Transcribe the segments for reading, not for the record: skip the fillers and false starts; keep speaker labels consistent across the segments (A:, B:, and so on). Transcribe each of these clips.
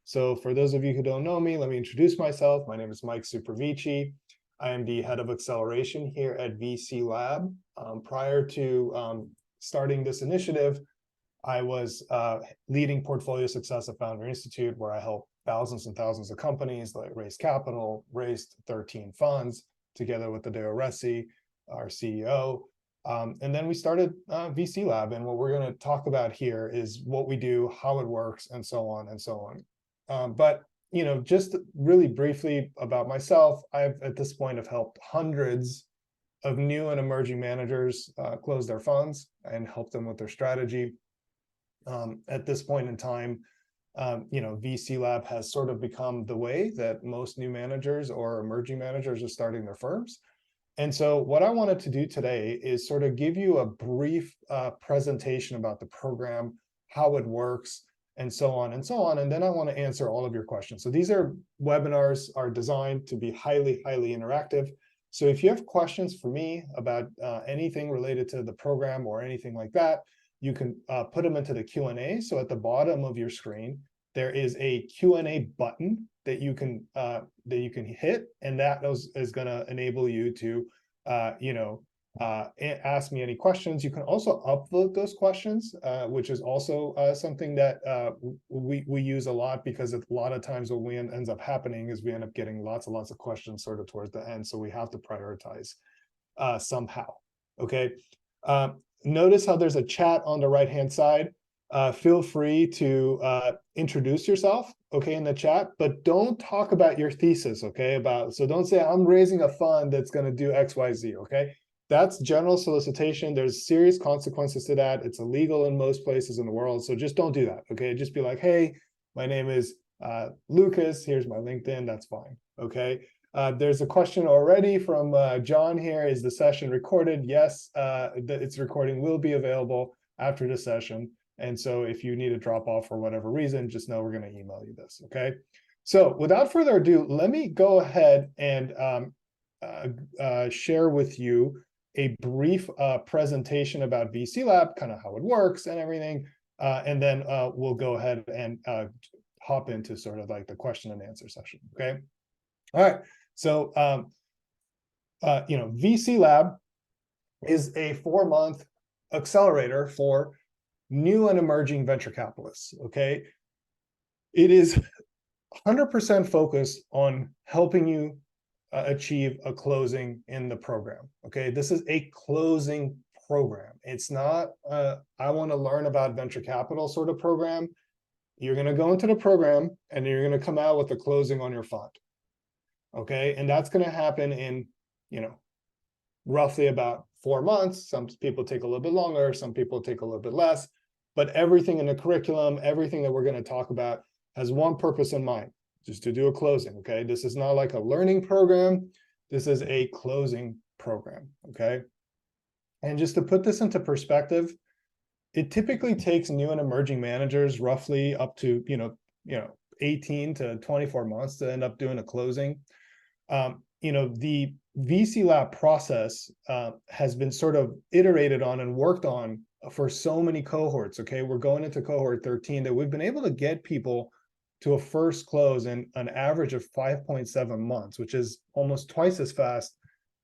A: So for those of you who don't know me, let me introduce myself. My name is Mike Suprovici. I am the head of acceleration here at VC Lab. Prior to starting this initiative, I was leading portfolio success at Founder Institute, where I helped thousands and thousands of companies like raise capital, raised 13 funds together with Tadeo Resi, our CEO. And then we started VC Lab. And what we're going to talk about here is what we do, how it works, and so on and so on. But just really briefly about myself, I've at this point have helped hundreds of new and emerging managers close their funds and help them with their strategy. At this point in time, VC Lab has sort of become the way that most new managers or emerging managers are starting their firms. And so what I wanted to do today is sort of give you a brief presentation about the program, how it works, and so on and so on. And then I want to answer all of your questions. So these webinars are designed to be highly, highly interactive. So if you have questions for me about anything related to the program or anything like that, you can put them into the Q&A. So at the bottom of your screen, there is a Q&A button that you can hit, and that is going to enable you to ask me any questions. You can also upvote those questions, which is also something that we use a lot, because a lot of times what ends up happening is we end up getting lots and lots of questions sort of towards the end. So we have to prioritize somehow. Okay. Notice how there's a chat on the right-hand side. Feel free to introduce yourself, okay, in the chat, but don't talk about your thesis, okay? So don't say, I'm raising a fund that's going to do X, Y, Z, okay? That's general solicitation. There's serious consequences to that. It's illegal in most places in the world, so just don't do that, okay? Just be like, hey, my name is Lucas. Here's my LinkedIn. That's fine, okay? There's a question already from John here. Is the session recorded? Yes, its recording will be available after the session. And so if you need to drop off for whatever reason, just know we're going to email you this, okay? So without further ado, let me go ahead and share with you a brief presentation about VC Lab, kind of how it works and everything. And then we'll go ahead and hop into sort of like the question and answer session, okay? All right. So, VC Lab is a 4-month accelerator for new and emerging venture capitalists, okay? It is 100% focused on helping you achieve a closing in the program, okay? This is a closing program. It's not I want to learn about venture capital sort of program. You're going to go into the program and you're going to come out with a closing on your fund, okay? And that's going to happen in, roughly about 4 months. Some people take a little bit longer, some people take a little bit less. But everything in the curriculum, everything that we're going to talk about has one purpose in mind, just to do a closing, okay? This is not like a learning program. This is a closing program, okay? And just to put this into perspective, it typically takes new and emerging managers roughly up to, 18 to 24 months to end up doing a closing. The VC Lab process has been sort of iterated on and worked on for so many cohorts, okay? We're going into cohort 13 that we've been able to get people to a first close in an average of 5.7 months, which is almost twice as fast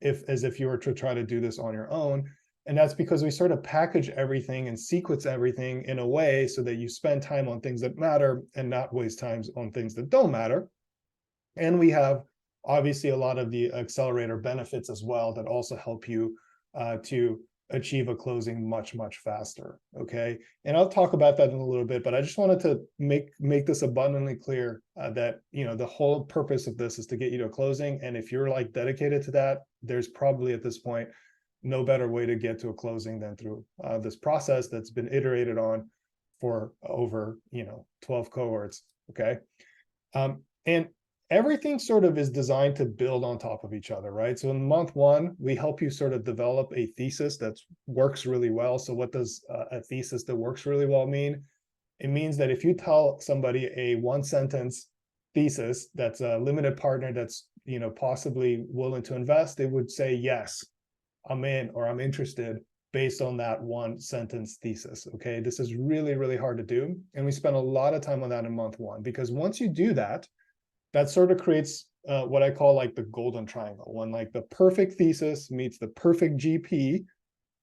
A: as if you were to try to do this on your own. And that's because we sort of package everything and sequence everything in a way so that you spend time on things that matter and not waste time on things that don't matter. And we have obviously a lot of the accelerator benefits as well that also help you to achieve a closing much, much faster, okay? And I'll talk about that in a little bit, but I just wanted to make this abundantly clear that, the whole purpose of this is to get you to a closing. And if you're like dedicated to that, there's probably at this point no better way to get to a closing than through this process that's been iterated on for over, 12 cohorts, okay? And everything sort of is designed to build on top of each other, right? So in month 1, we help you sort of develop a thesis that works really well. So what does a thesis that works really well mean? It means that if you tell somebody a 1-sentence thesis that's a limited partner that's, possibly willing to invest, they would say, yes, I'm in, or I'm interested based on that one sentence thesis. Okay, this is really, really hard to do. And we spent a lot of time on that in month one, because once you do that, that sort of creates what I call like the golden triangle, when like the perfect thesis meets the perfect GP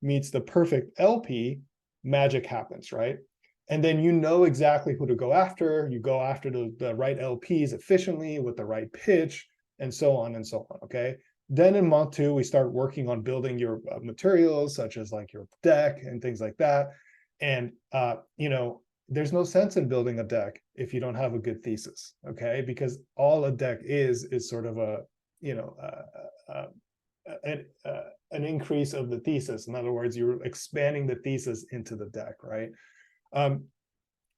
A: meets the perfect LP, magic happens, right? And then you know exactly who to go after. You go after the right LPs efficiently with the right pitch, and so on and so on, okay? Then in month two, we start working on building your materials, such as like your deck and things like that. And, there's no sense in building a deck if you don't have a good thesis, okay? Because all a deck is sort of a, an increase of the thesis. In other words, you're expanding the thesis into the deck, right?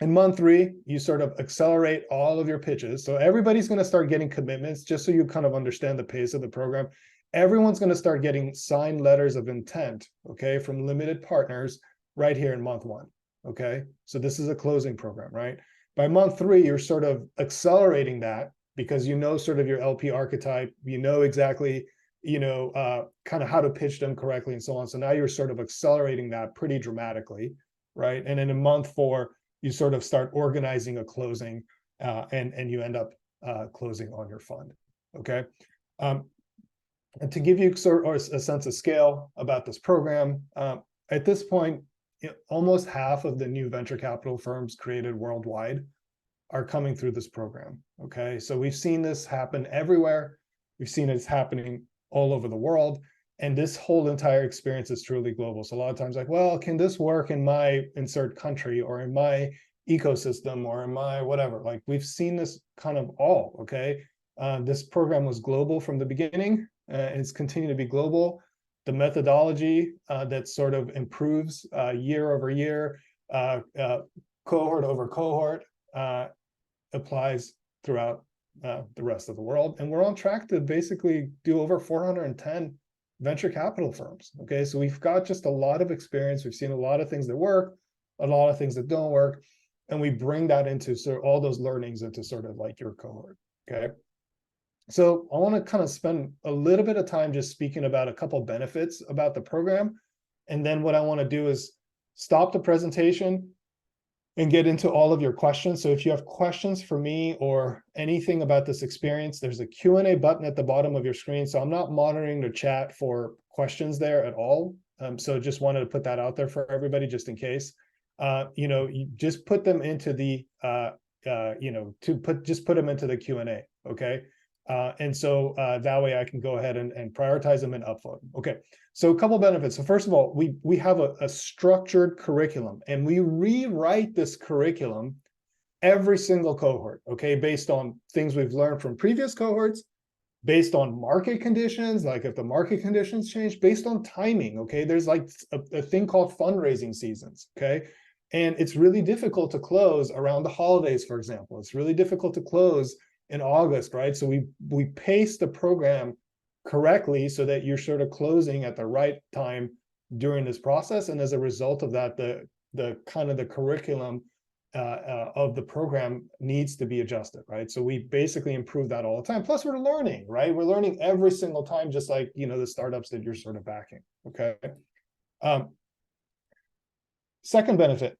A: In month three, you sort of accelerate all of your pitches. So everybody's going to start getting commitments, just so you kind of understand the pace of the program. Everyone's going to start getting signed letters of intent, okay, from limited partners right here in month one, okay? So this is a closing program, right? By month three, you're sort of accelerating that, because you know sort of your LP archetype, you know exactly, kind of how to pitch them correctly and so on. So now you're sort of accelerating that pretty dramatically, right? And then in month four, you sort of start organizing a closing, and you end up closing on your fund, okay? And to give you sort of a sense of scale about this program, at this point, almost half of the new venture capital firms created worldwide are coming through this program, okay? So we've seen this happen everywhere. We've seen it's happening all over the world. And this whole entire experience is truly global. So a lot of times like, well, can this work in my insert country or in my ecosystem or in my whatever? Like, we've seen this kind of all, okay? This program was global from the beginning, and it's continued to be global. The methodology that sort of improves year over year, cohort over cohort, applies throughout the rest of the world. And we're on track to basically do over 410 venture capital firms, okay? So we've got just a lot of experience. We've seen a lot of things that work, a lot of things that don't work, and we bring that into sort of all those learnings into sort of like your cohort, okay? So I want to kind of spend a little bit of time just speaking about a couple benefits about the program. And then what I want to do is stop the presentation and get into all of your questions. So if you have questions for me or anything about this experience, there's a Q&A button at the bottom of your screen. So I'm not monitoring the chat for questions there at all. So just wanted to put that out there for everybody, just in case. You just put them into the, just put them into the Q&A, okay? And so that way I can go ahead and prioritize them and upload them. Okay, so a couple benefits. So first of all, we have a structured curriculum, and we rewrite this curriculum every single cohort, okay, based on things we've learned from previous cohorts, based on market conditions, like if the market conditions change, based on timing, okay? There's like a thing called fundraising seasons, okay? And it's really difficult to close around the holidays, for example. It's really difficult to close in August, right? So we pace the program correctly so that you're sort of closing at the right time during this process. And as a result of that, the kind of the curriculum of the program needs to be adjusted, right? So we basically improve that all the time. Plus we're learning, right? We're learning every single time, just like, the startups that you're sort of backing, okay? Second benefit,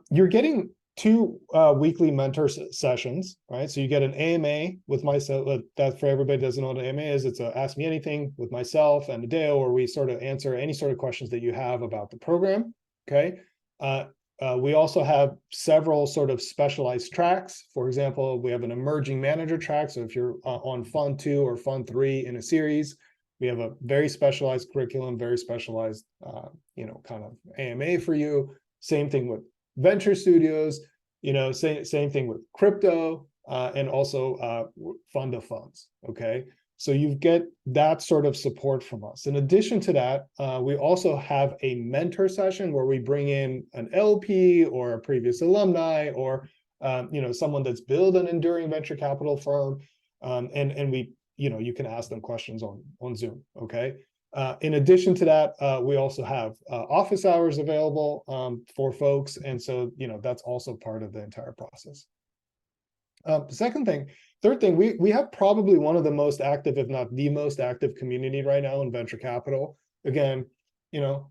A: you're getting 2 weekly mentor sessions, right? So you get an AMA with myself. That, for everybody who doesn't know what an AMA is, it's a Ask Me Anything with myself and Adeo, where we sort of answer any sort of questions that you have about the program, okay? We also have several sort of specialized tracks. For example, we have an emerging manager track. So if you're on Fund 2 or Fund 3 in a series, we have a very specialized curriculum, very specialized, kind of AMA for you. Same thing with venture studios, same thing with crypto, and also fund of funds, okay? So you get that sort of support from us. In addition to that, we also have a mentor session where we bring in an LP or a previous alumni or, someone that's built an enduring venture capital firm, and we, you can ask them questions on Zoom, okay? In addition to that, we also have office hours available for folks. And so, that's also part of the entire process. Third thing, we have probably one of the most active, if not the most active community right now in venture capital. Again,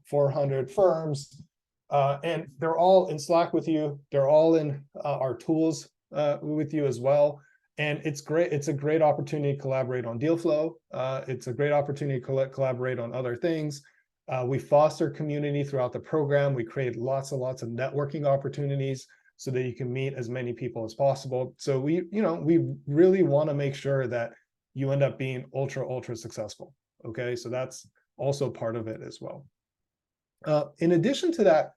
A: 400 firms, and they're all in Slack with you. They're all in our tools with you as well. And it's great. It's a great opportunity to collaborate on deal flow. It's a great opportunity to collaborate on other things. We foster community throughout the program. We create lots and lots of networking opportunities so that you can meet as many people as possible. So we really want to make sure that you end up being ultra successful. Okay, so that's also part of it as well. In addition to that,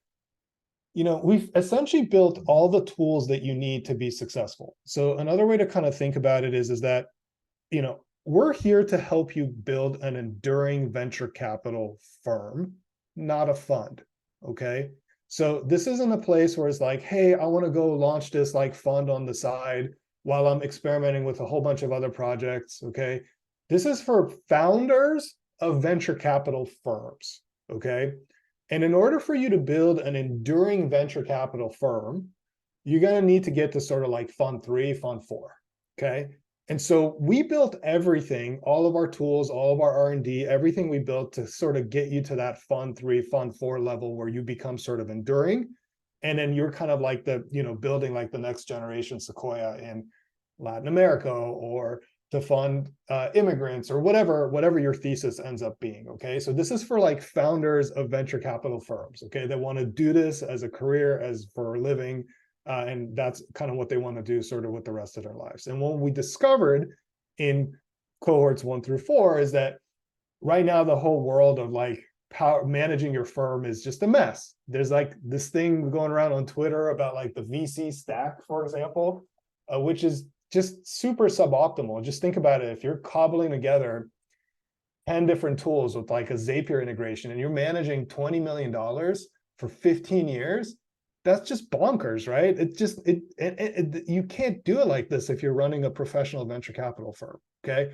A: we've essentially built all the tools that you need to be successful. So another way to kind of think about it is that, we're here to help you build an enduring venture capital firm, not a fund. Okay. So this isn't a place where it's like, hey, I want to go launch this like fund on the side while I'm experimenting with a whole bunch of other projects. Okay. This is for founders of venture capital firms. Okay. And in order for you to build an enduring venture capital firm, you're going to need to get to sort of like fund 3, fund 4. Okay. And so we built everything, all of our tools, all of our R&D, everything we built to sort of get you to that fund 3, fund 4 level where you become sort of enduring. And then you're kind of like building like the next generation Sequoia in Latin America, or to fund immigrants, or whatever your thesis ends up being. Okay. So this is for like founders of venture capital firms, okay, that want to do this as a career, as for a living. And that's kind of what they want to do sort of with the rest of their lives. And what we discovered in cohorts 1 through 4 is that right now the whole world of like managing your firm is just a mess. There's like this thing going around on Twitter about like the VC stack, for example, which is just super suboptimal. Just think about it. If you're cobbling together 10 different tools with like a Zapier integration and you're managing $20 million for 15 years, that's just bonkers, right? You can't do it like this if you're running a professional venture capital firm, okay?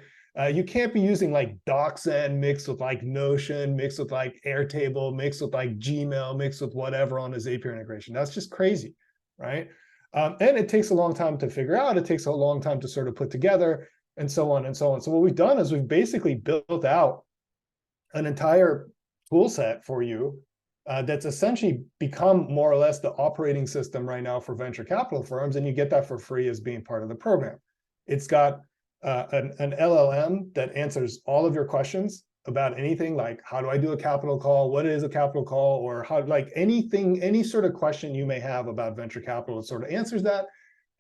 A: You can't be using like DocSend mixed with like Notion, mixed with like Airtable, mixed with like Gmail, mixed with whatever on a Zapier integration. That's just crazy, right? And it takes a long time to figure out. It takes a long time to sort of put together, and so on and so on. So what we've done is we've basically built out an entire tool set for you that's essentially become more or less the operating system right now for venture capital firms, and you get that for free as being part of the program. It's got an LLM that answers all of your questions about anything, like how do I do a capital call, what is a capital call, or how, like anything, any sort of question you may have about venture capital, it sort of answers that.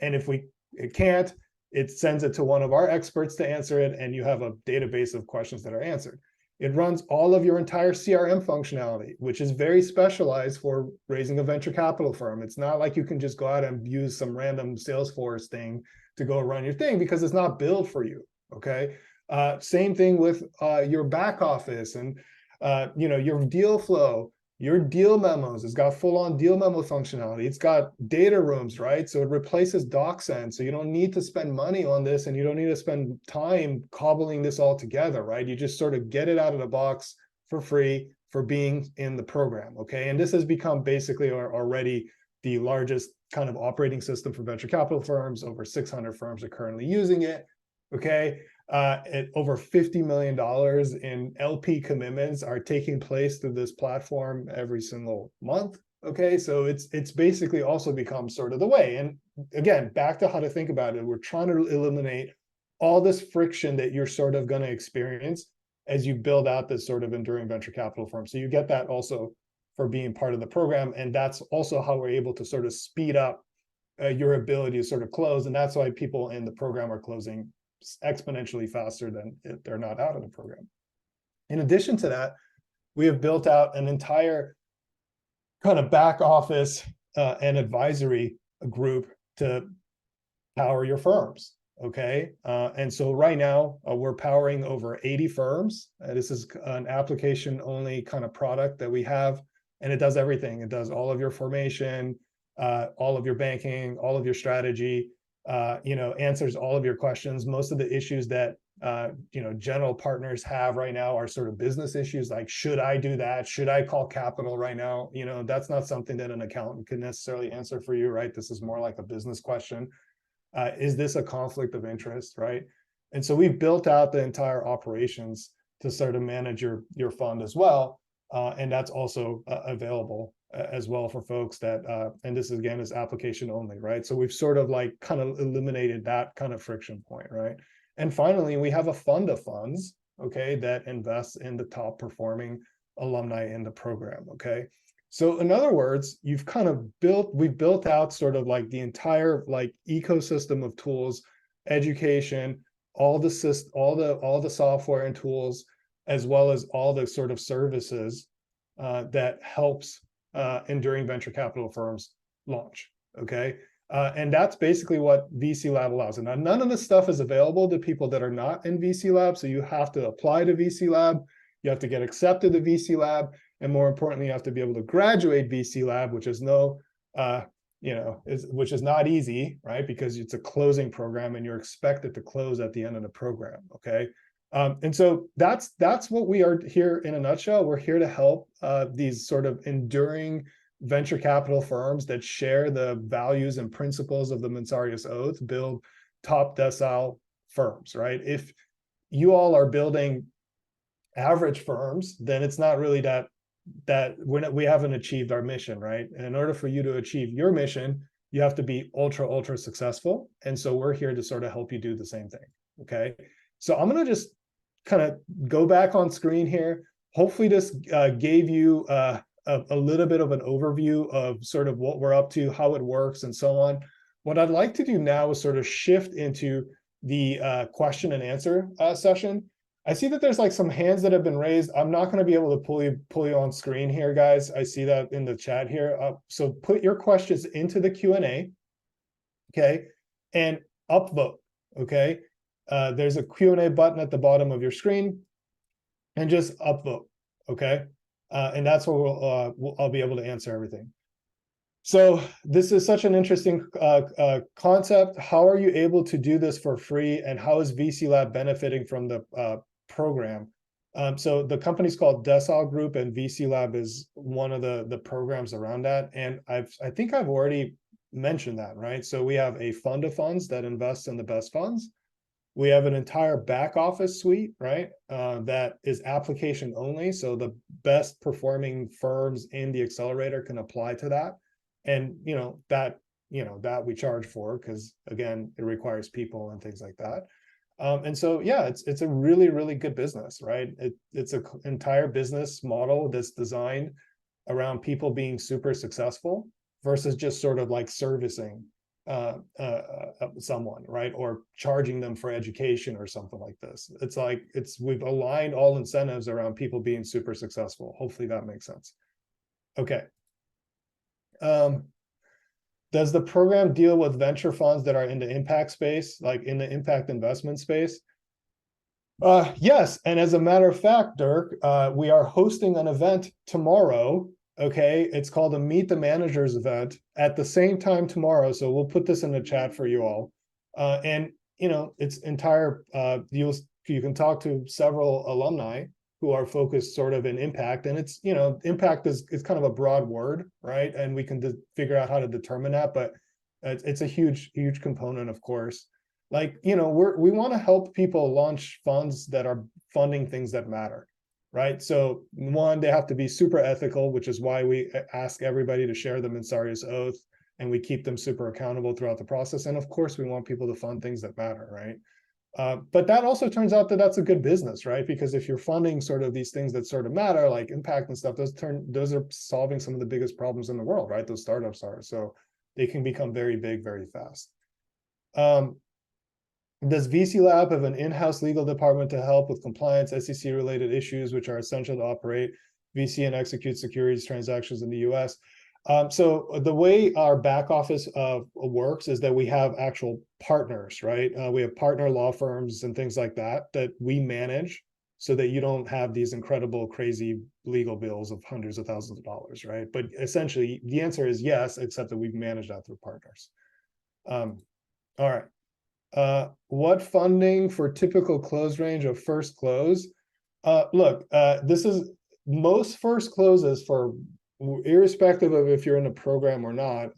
A: And if it can't, it sends it to one of our experts to answer it, and you have a database of questions that are answered. It runs all of your entire CRM functionality, which is very specialized for raising a venture capital firm. It's not like you can just go out and use some random Salesforce thing to go run your thing, because it's not built for you, okay? Same thing with your back office and your deal flow, your deal memos. It's got full-on deal memo functionality. It's got data rooms, right? So it replaces DocSend. So you don't need to spend money on this, and you don't need to spend time cobbling this all together, right? You just sort of get it out of the box for free for being in the program, okay? And this has become basically already the largest kind of operating system for venture capital firms. Over 600 firms are currently using it, okay? At over $50 million in LP commitments are taking place through this platform every single month. Okay, so it's basically also become sort of the way. And again, back to how to think about it, we're trying to eliminate all this friction that you're sort of going to experience as you build out this sort of enduring venture capital firm. So you get that also for being part of the program, and that's also how we're able to sort of speed up your ability to sort of close. And that's why people in the program are closing exponentially faster than if they're not out of the program. In addition to that, we have built out an entire kind of back office and advisory group to power your firms, okay? And so right now, we're powering over 80 firms. This is an application-only kind of product that we have, and it does everything. It does all of your formation, all of your banking, all of your strategy, answers all of your questions. Most of the issues that general partners have right now are sort of business issues, like, should I do that? Should I call capital right now? That's not something that an accountant can necessarily answer for you, right? This is more like a business question. Is this a conflict of interest, right? And so we've built out the entire operations to sort of manage your fund as well. And that's also available as well for folks that, and this again is application only, right? So we've sort of like kind of eliminated that kind of friction point, right? And finally, we have a fund of funds, okay, that invests in the top performing alumni in the program, okay? So in other words, we've built out sort of like the entire like ecosystem of tools, education, all the software and tools, as well as all the sort of services that helps enduring venture capital firms launch, okay? And that's basically what VC Lab allows. And none of this stuff is available to people that are not in VC Lab, so you have to apply to VC Lab, you have to get accepted to VC Lab, and more importantly, you have to be able to graduate VC Lab, which is which is not easy, right? Because it's a closing program and you're expected to close at the end of the program, okay? And so that's what we are here in a nutshell. We're here to help these sort of enduring venture capital firms that share the values and principles of the Mensarius Oath build top decile firms, right? If you all are building average firms, then it's not really that we haven't achieved our mission, right? And in order for you to achieve your mission, you have to be ultra successful. And so we're here to sort of help you do the same thing, okay? So I'm going to just kind of go back on screen here. Hopefully this gave you a little bit of an overview of sort of what we're up to, how it works, and so on. What I'd like to do now is sort of shift into the question and answer session. I see that there's like some hands that have been raised. I'm not going to be able to pull you on screen here, guys. I see that in the chat here. So put your questions into the Q&A, okay, and upvote, okay? There's a Q&A button at the bottom of your screen, and just upvote, okay? And that's where I'll be able to answer everything. So this is such an interesting concept. How are you able to do this for free, and how is VC Lab benefiting from the program? So the company's called Decile Group, and VC Lab is one of the programs around that. And I think I've already mentioned that, right? So we have a fund of funds that invests in the best funds. We have an entire back office suite, right? That is application only. So the best performing firms in the accelerator can apply to that. And that we charge for, because again, it requires people and things like that. And so yeah, it's a really good business, right? It's an entire business model that's designed around people being super successful versus just sort of like servicing someone, right? Or charging them for education or something like this. It's like we've aligned all incentives around people being super successful. Hopefully that makes sense. Okay. Does the program deal with venture funds that are in the impact space, like in the impact investment space? Yes, and as a matter of fact, Dirk, we are hosting an event tomorrow. Okay, it's called a Meet the Managers event at the same time tomorrow. So we'll put this in the chat for you all. And it's entire. You can talk to several alumni who are focused sort of in impact, and it's impact is kind of a broad word, right? And we can figure out how to determine that, but it's a huge component, of course. Like we want to help people launch funds that are funding things that matter, right? So one, they have to be super ethical, which is why we ask everybody to share the Mensarius Oath, and we keep them super accountable throughout the process. And of course, we want people to fund things that matter, right? But that also turns out that that's a good business, right? Because if you're funding sort of these things that sort of matter, like impact and stuff, those are solving some of the biggest problems in the world, right? Those startups are, so they can become very big, very fast. Does VC Lab have an in-house legal department to help with compliance, SEC-related issues, which are essential to operate VC and execute securities transactions in the US? So the way our back office works is that we have actual partners, right? We have partner law firms and things like that we manage, so that you don't have these incredible, crazy legal bills of hundreds of thousands of dollars, right? But essentially, the answer is yes, except that we've managed that through partners. All right. What funding for typical close range of first close? Look, this is most first closes for, irrespective of if you're in a program or not,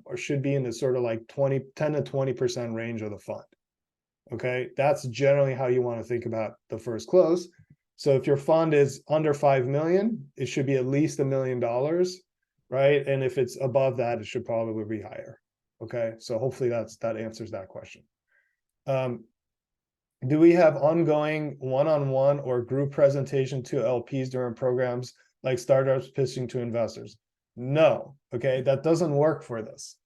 A: or should be in the sort of like 10 to 20% range of the fund. Okay, that's generally how you want to think about the first close. So if your fund is under 5 million, it should be at least $1 million, right? And if it's above that, it should probably be higher. Okay, so hopefully that answers that question. Do we have ongoing one-on-one or group presentation to LPs during programs like startups pitching to investors? No, okay, that doesn't work for this.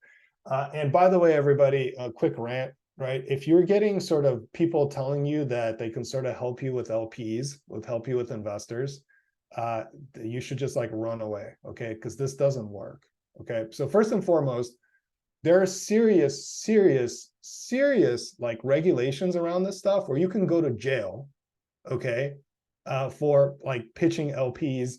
A: And by the way, everybody, a quick rant, right? If you're getting sort of people telling you that they can sort of help you with LPs, help you with investors, you should just like run away, okay? Because this doesn't work, okay? So first and foremost, there are serious like regulations around this stuff where you can go to jail, okay, for like pitching LPs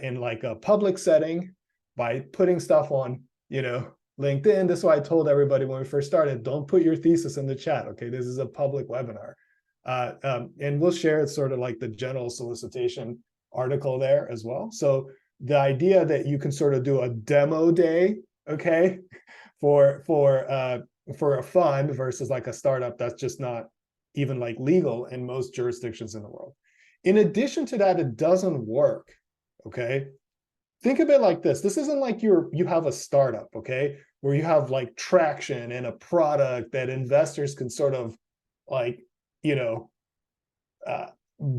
A: in like a public setting by putting stuff on, LinkedIn. This is why I told everybody when we first started, don't put your thesis in the chat, okay? This is a public webinar. And we'll share sort of like the general solicitation article there as well. So the idea that you can sort of do a demo day, okay, for a fund versus like a startup, that's just not even like legal in most jurisdictions in the world. In addition to that, it doesn't work, okay? Think of it like this. This isn't like you have a startup, okay, where you have like traction and a product that investors can sort of like,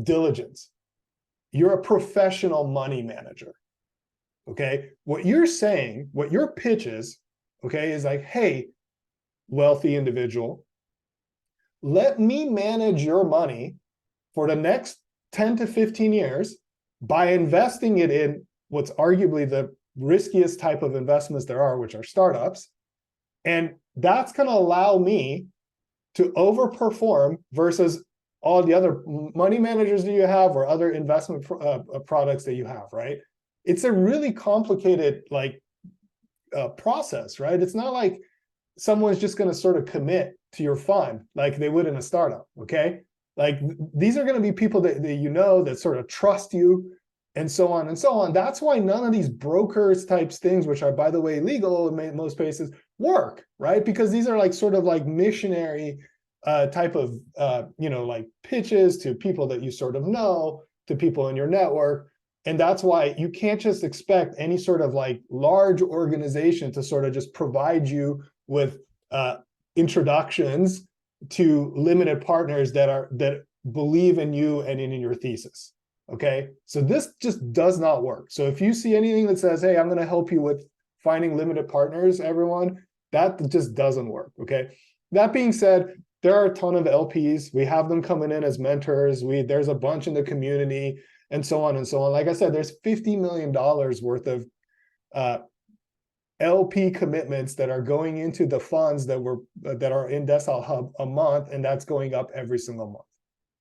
A: diligence. You're a professional money manager, okay? What you're saying, what your pitch is, okay, is like, hey, wealthy individual, let me manage your money for the next 10 to 15 years by investing it in what's arguably the riskiest type of investments there are, which are startups. And that's going to allow me to overperform versus all the other money managers that you have or other investment products that you have, right? It's a really complicated process, right? It's not like someone's just going to sort of commit to your fund like they would in a startup, okay? Like these are going to be people that that sort of trust you and so on and so on. That's why none of these brokers types things, which are, by the way, legal in most places, work, right? Because these are like sort of like missionary type of, like pitches to people that you sort of know, to people in your network. And that's why you can't just expect any sort of like large organization to sort of just provide you with introductions to limited partners that believe in you and in your thesis. Okay, so this just does not work. So if you see anything that says, hey, I'm going to help you with finding limited partners, everyone, that just doesn't work. Okay, that being said, there are a ton of LPs. We have them coming in as mentors. There's a bunch in the community and so on and so on. Like I said, there's $50 million worth of LP commitments that are going into the funds that are in Decile Hub a month, and that's going up every single month.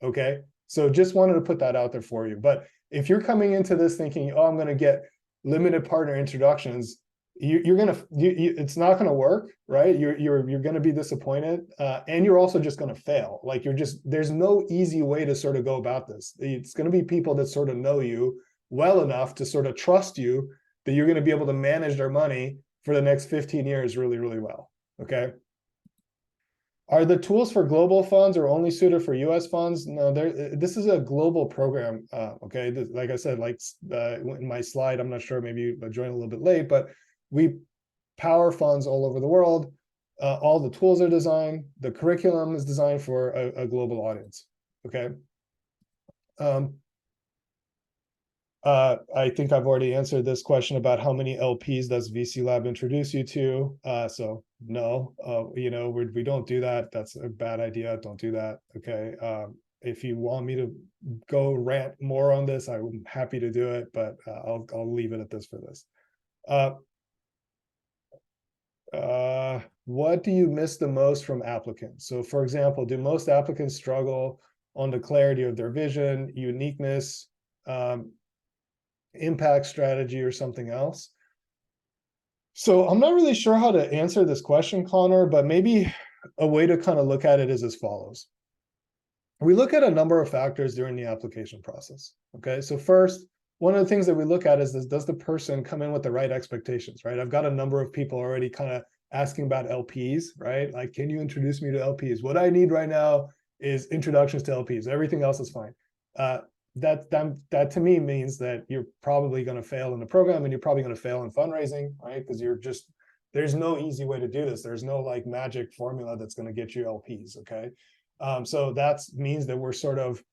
A: Okay, so just wanted to put that out there for you. But if you're coming into this thinking, oh, I'm going to get limited partner introductions, it's not going to work, right? You're going to be disappointed, and you're also just going to fail. Like there's no easy way to sort of go about this. It's going to be people that sort of know you well enough to sort of trust you that you're going to be able to manage their money for the next 15 years really, really well. Okay. Are the tools for global funds or only suited for US funds? No, this is a global program. Okay, like I said, in my slide, I'm not sure, maybe I joined a little bit late, but we power funds all over the world. All the tools are designed. The curriculum is designed for a global audience. Okay. I think I've already answered this question about how many LPs does VC Lab introduce you to. So no, we don't do that. That's a bad idea. Don't do that. Okay. If you want me to go rant more on this, I'm happy to do it, but I'll leave it at this for this. What do you miss the most from applicants? So for example, do most applicants struggle on the clarity of their vision, uniqueness, impact strategy, or something else? So I'm not really sure how to answer this question, Connor, but maybe a way to kind of look at it is as follows. We look at a number of factors during the application process. Okay, so first, one of the things that we look at is does the person come in with the right expectations, right? I've got a number of people already kind of asking about LPs, right? Like, can you introduce me to LPs? What I need right now is introductions to LPs. Everything else is fine. that to me means that you're probably going to fail in the program, and you're probably going to fail in fundraising, right? Because there's no easy way to do this. There's no like magic formula that's going to get you LPs. Okay. So that means that we're sort of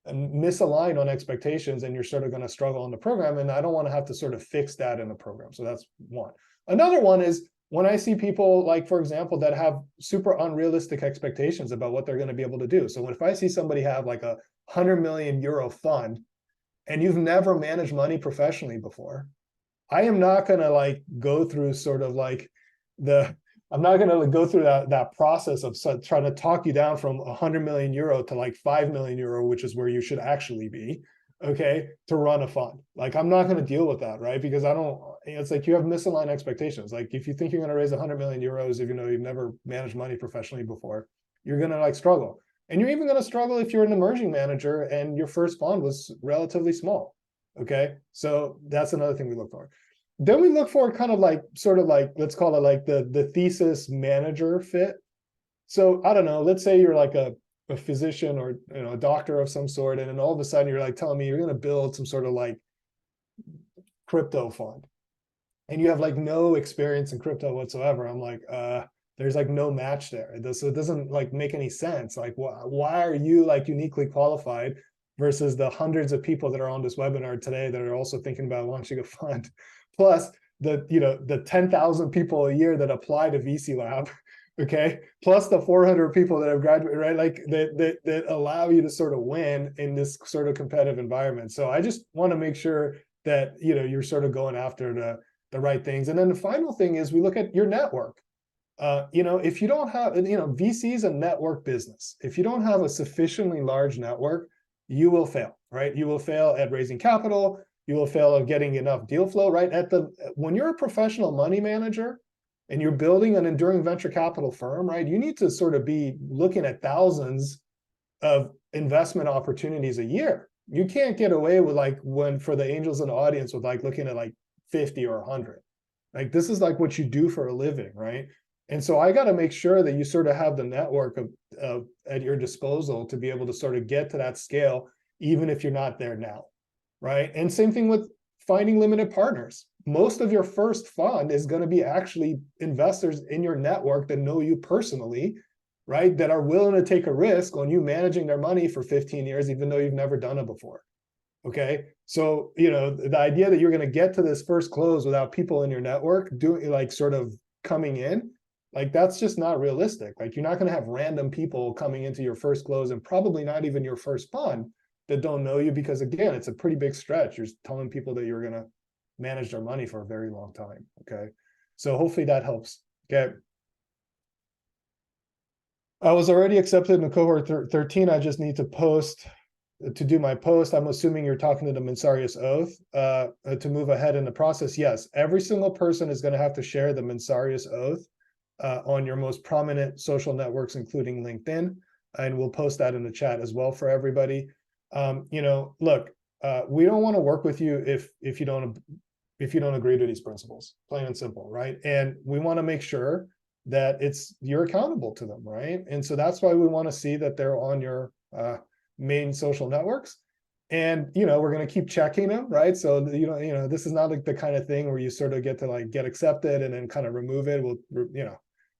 A: misaligned on expectations, and you're sort of going to struggle in the program. And I don't want to have to sort of fix that in the program. So that's one. Another one is when I see people, like, for example, that have super unrealistic expectations about what they're going to be able to do. So if I see somebody have like a 100 million euro fund, and you've never managed money professionally before, I am not going to like go through sort of like I'm not going to go through that process of trying to talk you down from 100 million euro to like 5 million euro, which is where you should actually be, okay, to run a fund. Like, I'm not going to deal with that, right? Because it's like you have misaligned expectations. Like, if you think you're going to raise 100 million euros, if you know you've never managed money professionally before, you're going to like struggle. And you're even going to struggle if you're an emerging manager and your first fund was relatively small, okay? So that's another thing we look for. Then we look for kind of like, sort of like, let's call it like the thesis manager fit. So I don't know, let's say you're like a physician or a doctor of some sort, and then all of a sudden you're like telling me you're going to build some sort of like crypto fund, and you have like no experience in crypto whatsoever. I'm like, there's like no match there. So it doesn't like make any sense. Like, why are you like uniquely qualified versus the hundreds of people that are on this webinar today that are also thinking about launching a fund? Plus the 10,000 people a year that apply to VC Lab, okay? Plus the 400 people that have graduated, right? Like that allow you to sort of win in this sort of competitive environment. So I just want to make sure that you're sort of going after the right things. And then the final thing is we look at your network. If you don't have, VC is a network business. If you don't have a sufficiently large network, you will fail, right? You will fail at raising capital. You will fail at getting enough deal flow, right? When you're a professional money manager and you're building an enduring venture capital firm, right? You need to sort of be looking at thousands of investment opportunities a year. You can't get away with like for the angels in the audience with like looking at like 50 or 100. Like, this is like what you do for a living, right? And so I got to make sure that you sort of have the network of at your disposal to be able to sort of get to that scale, even if you're not there now, right? And same thing with finding limited partners. Most of your first fund is going to be actually investors in your network that know you personally, right? That are willing to take a risk on you managing their money for 15 years, even though you've never done it before. Okay. So, the idea that you're going to get to this first close without people in your network doing like sort of coming in, like, that's just not realistic. Like, you're not going to have random people coming into your first close, and probably not even your first fund, that don't know you, because again, it's a pretty big stretch. You're telling people that you're going to manage their money for a very long time. Okay. So hopefully that helps. Okay. I was already accepted in the cohort 13. I just need to do my post. I'm assuming you're talking to the Mensarius Oath to move ahead in the process. Yes, every single person is going to have to share the Mensarius Oath on your most prominent social networks, including LinkedIn. And we'll post that in the chat as well for everybody. Look, we don't want to work with you if you don't agree to these principles, plain and simple, right? And we want to make sure that you're accountable to them, right? And so that's why we want to see that they're on your main social networks. And we're going to keep checking them, right? So this is not like the kind of thing where you sort of get to like get accepted and then kind of remove it.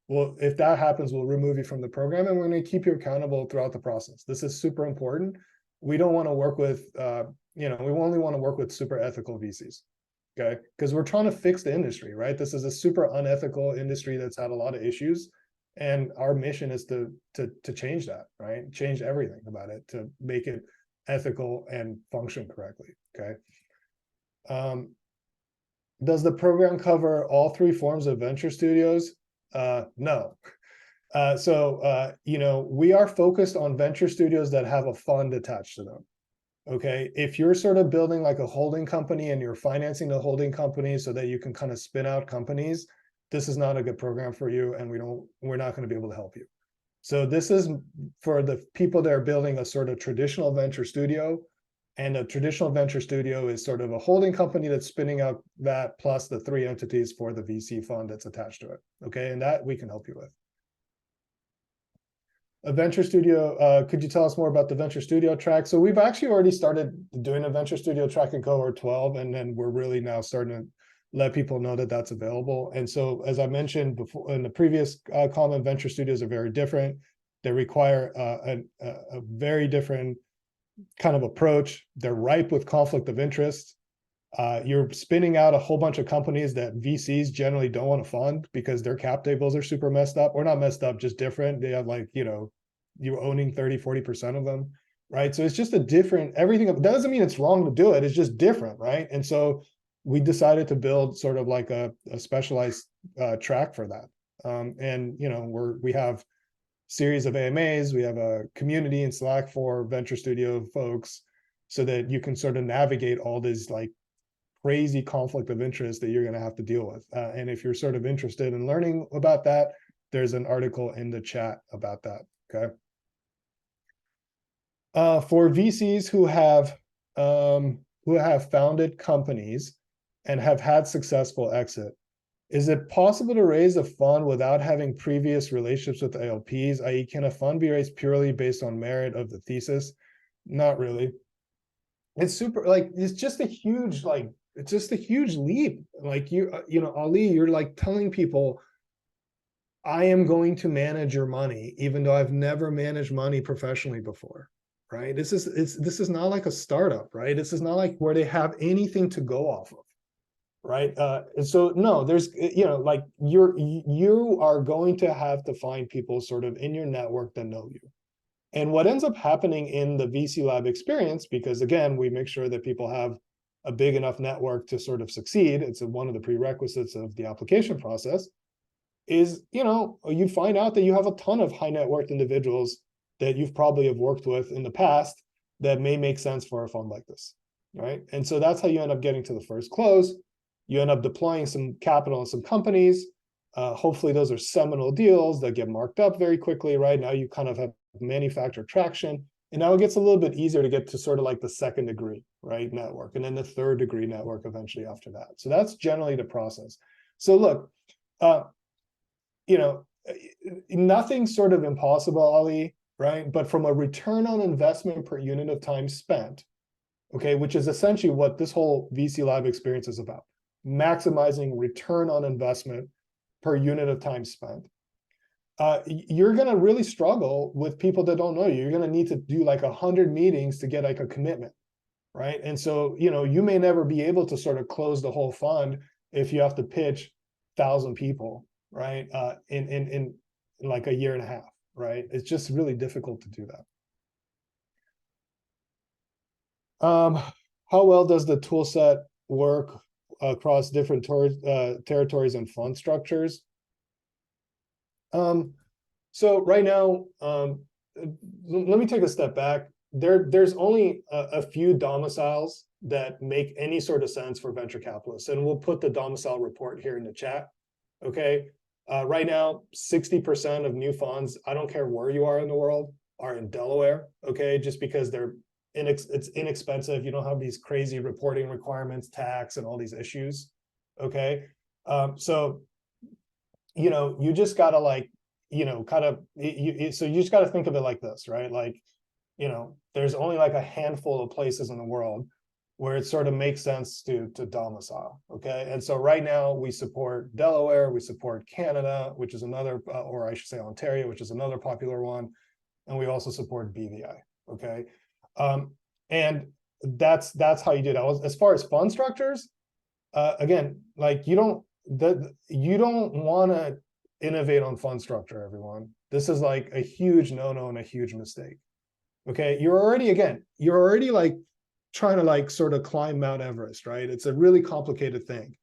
A: Well, if that happens, we'll remove you from the program, and we're going to keep you accountable throughout the process. This is super important. We don't want to work with we only want to work with super ethical VCs, okay? Because we're trying to fix the industry, right? This is a super unethical industry that's had a lot of issues, and our mission is to change that, right? Change everything about it to make it ethical and function correctly, okay? Does the program cover all three forms of venture studios? No. We are focused on venture studios that have a fund attached to them. Okay. If you're sort of building like a holding company and you're financing the holding company so that you can kind of spin out companies, this is not a good program for you, and we're not going to be able to help you. So this is for the people that are building a sort of traditional venture studio, and a traditional venture studio is sort of a holding company that's spinning out that plus the three entities for the VC fund that's attached to it. Okay. And that we can help you with. a venture studio. Could you tell us more about the venture studio track? So we've actually already started doing a venture studio track in cohort 12, and then we're really now starting to let people know that that's available. And so, as I mentioned before in the previous comment, venture studios are very different. They require a very different kind of approach. They're ripe with conflict of interest. You're spinning out a whole bunch of companies that VCs generally don't want to fund because their cap tables are super messed up, or not messed up, just different. They have like, you're owning 30-40% of them, right? So it's just a different everything. That doesn't mean it's wrong to do it. It's just different, right? And so we decided to build sort of like a specialized track for that. And we have series of AMAs. We have a community in Slack for venture studio folks, so that you can sort of navigate all these like crazy conflict of interest that you're going to have to deal with. And if you're sort of interested in learning about that, there's an article in the chat about that. Okay. For VCs who have founded companies and have had successful exit, is it possible to raise a fund without having previous relationships with LPs? I.e., can a fund be raised purely based on merit of the thesis? Not really. It's super, like, it's just a huge leap. Like Ali, you're like telling people, I am going to manage your money, even though I've never managed money professionally before, right? This is not like a startup, right? This is not like where they have anything to go off of, right? And so no, there's, like you are going to have to find people sort of in your network that know you. And what ends up happening in the VC lab experience, because again, we make sure that people have a big enough network to sort of succeed, it's one of the prerequisites of the application process, is, you find out that you have a ton of high net worth individuals that you've probably have worked with in the past that may make sense for a fund like this, right? And so that's how you end up getting to the first close. You end up deploying some capital in some companies. Hopefully those are seminal deals that get marked up very quickly, right? Now you kind of have manufactured traction, and now it gets a little bit easier to get to sort of like the second degree, right, network, and then the third degree network eventually after that. So that's generally the process. So look, nothing's sort of impossible, Ali, right? But from a return on investment per unit of time spent, okay, which is essentially what this whole VC lab experience is about, maximizing return on investment per unit of time spent. You're going to really struggle with people that don't know you. You're going to need to do like 100 meetings to get like a commitment, right? And so, you may never be able to sort of close the whole fund if you have to pitch 1,000 people, right? In like a year and a half, right? It's just really difficult to do that. How well does the tool set work across different territories and fund structures? So right now, let me take a step back. There's only a few domiciles that make any sort of sense for venture capitalists, and we'll put the domicile report here in the chat. Okay. Right now, 60% of new funds, I don't care where you are in the world, are in Delaware. Okay, just because it's inexpensive. You don't have these crazy reporting requirements, tax, and all these issues. Okay, so you just gotta like, so you just gotta think of it like this, right? Like, there's only like a handful of places in the world where it sort of makes sense to domicile, okay? And so right now we support Delaware, we support Canada, which is another, or I should say Ontario, which is another popular one, and we also support BVI, okay? And that's how you do that. As far as fund structures, again, like you don't want to innovate on fund structure, everyone. This is like a huge no-no and a huge mistake. Okay, you're already like trying to like sort of climb Mount Everest, right? It's a really complicated thing.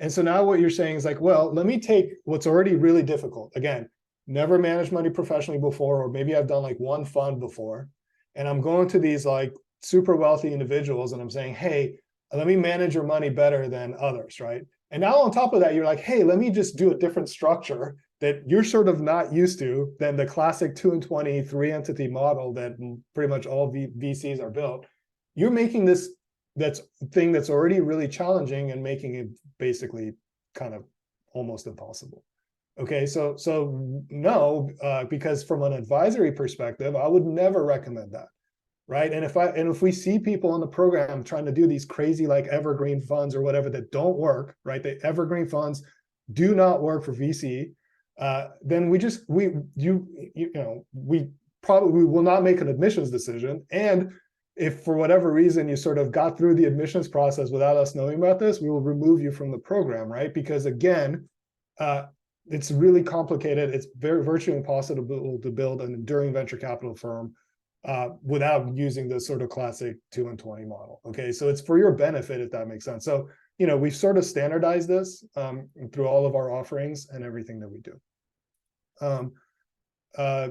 A: And so now what you're saying is like, well, let me take what's already really difficult. Again, never managed money professionally before, or maybe I've done like one fund before, and I'm going to these like super wealthy individuals and I'm saying, hey, let me manage your money better than others, right? And now on top of that, you're like, hey, let me just do a different structure that you're sort of not used to than the classic 2 and 20, 3-entity model that pretty much all VCs are built. You're making this thing that's already really challenging and making it basically kind of almost impossible. Okay, so no, because from an advisory perspective, I would never recommend that, right? And if we see people in the program trying to do these crazy like evergreen funds or whatever that don't work, right? The evergreen funds do not work for VC. Then we probably will not make an admissions decision. And if for whatever reason you sort of got through the admissions process without us knowing about this, we will remove you from the program, right? Because again, it's really complicated. It's virtually impossible to build an enduring venture capital firm without using the sort of classic 2 and 20 model. Okay, so it's for your benefit, if that makes sense. So, we've sort of standardized this through all of our offerings and everything that we do.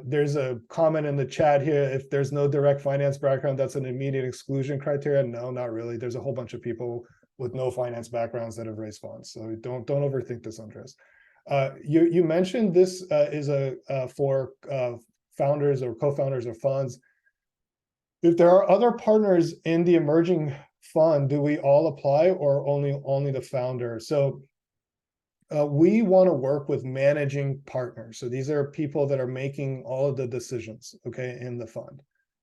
A: There's a comment in the chat here. If there's no direct finance background, that's an immediate exclusion criteria. No, not really. There's a whole bunch of people with no finance backgrounds that have raised funds. So don't overthink this, Andres. You mentioned this is for founders or co-founders of funds. If there are other partners in the emerging fund, do we all apply or only the founder? So we want to work with managing partners. So these are people that are making all of the decisions, okay, in the fund.